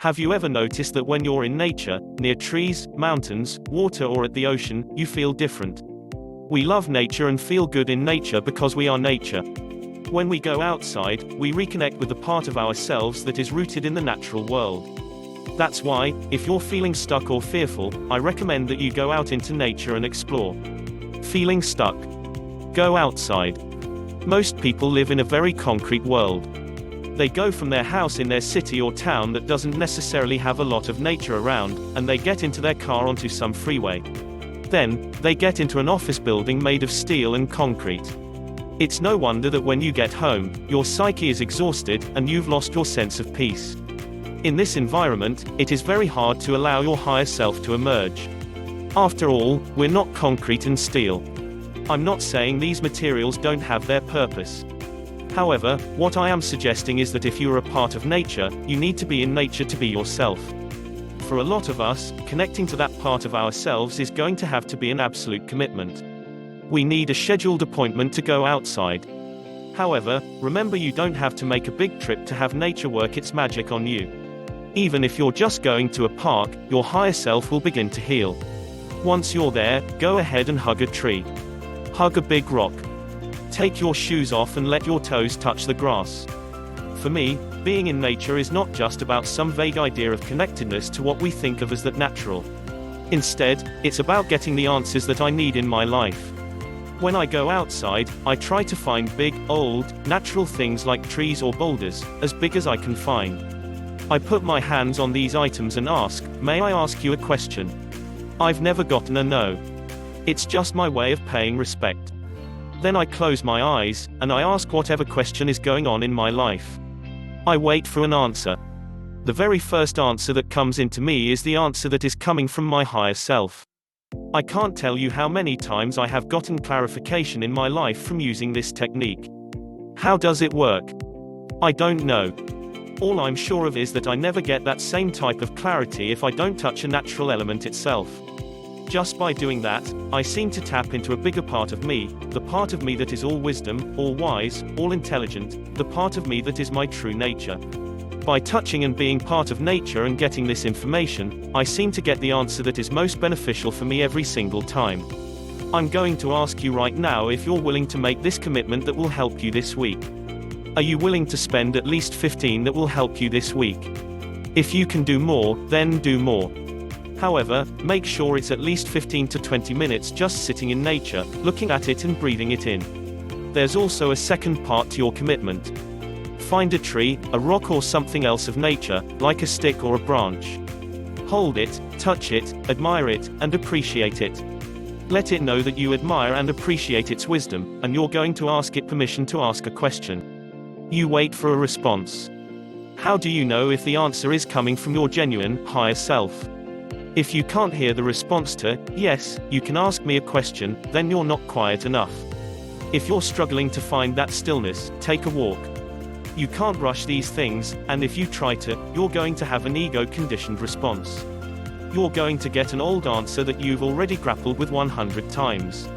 Have you ever noticed that when you're in nature, near trees, mountains, water or at the ocean, you feel different? We love nature and feel good in nature because we are nature. When we go outside, we reconnect with the part of ourselves that is rooted in the natural world. That's why, if you're feeling stuck or fearful, I recommend that you go out into nature and explore. Feeling stuck? Go outside. Most people live in a very concrete world. They go from their house in their city or town that doesn't necessarily have a lot of nature around, and they get into their car onto some freeway. Then, they get into an office building made of steel and concrete. It's no wonder that when you get home, your psyche is exhausted, and you've lost your sense of peace. In this environment, it is very hard to allow your higher self to emerge. After all, we're not concrete and steel. I'm not saying these materials don't have their purpose. However, what I am suggesting is that if you are a part of nature, you need to be in nature to be yourself. For a lot of us, connecting to that part of ourselves is going to have to be an absolute commitment. We need a scheduled appointment to go outside. However, remember, you don't have to make a big trip to have nature work its magic on you. Even if you're just going to a park, your higher self will begin to heal. Once you're there, go ahead and hug a tree. Hug a big rock. Take your shoes off and let your toes touch the grass. For me, being in nature is not just about some vague idea of connectedness to what we think of as that natural. Instead, it's about getting the answers that I need in my life. When I go outside, I try to find big, old, natural things like trees or boulders, as big as I can find. I put my hands on these items and ask, "May I ask you a question?" I've never gotten a no. It's just my way of paying respect. Then I close my eyes, and I ask whatever question is going on in my life. I wait for an answer. The very first answer that comes into me is the answer that is coming from my higher self. I can't tell you how many times I have gotten clarification in my life from using this technique. How does it work? I don't know. All I'm sure of is that I never get that same type of clarity if I don't touch a natural element itself. Just by doing that, I seem to tap into a bigger part of me, the part of me that is all wisdom, all wise, all intelligent, the part of me that is my true nature. By touching and being part of nature and getting this information, I seem to get the answer that is most beneficial for me every single time. I'm going to ask you right now if you're willing to make this commitment that will help you this week. Are you willing to spend at least 15 that will help you this week? If you can do more, then do more. However, make sure it's at least 15 to 20 minutes just sitting in nature, looking at it and breathing it in. There's also a second part to your commitment. Find a tree, a rock or something else of nature, like a stick or a branch. Hold it, touch it, admire it, and appreciate it. Let it know that you admire and appreciate its wisdom, and you're going to ask it permission to ask a question. You wait for a response. How do you know if the answer is coming from your genuine, higher self? If you can't hear the response to, "Yes, you can ask me a question," then you're not quiet enough. If you're struggling to find that stillness, take a walk. You can't rush these things, and if you try to, you're going to have an ego-conditioned response. You're going to get an old answer that you've already grappled with 100 times.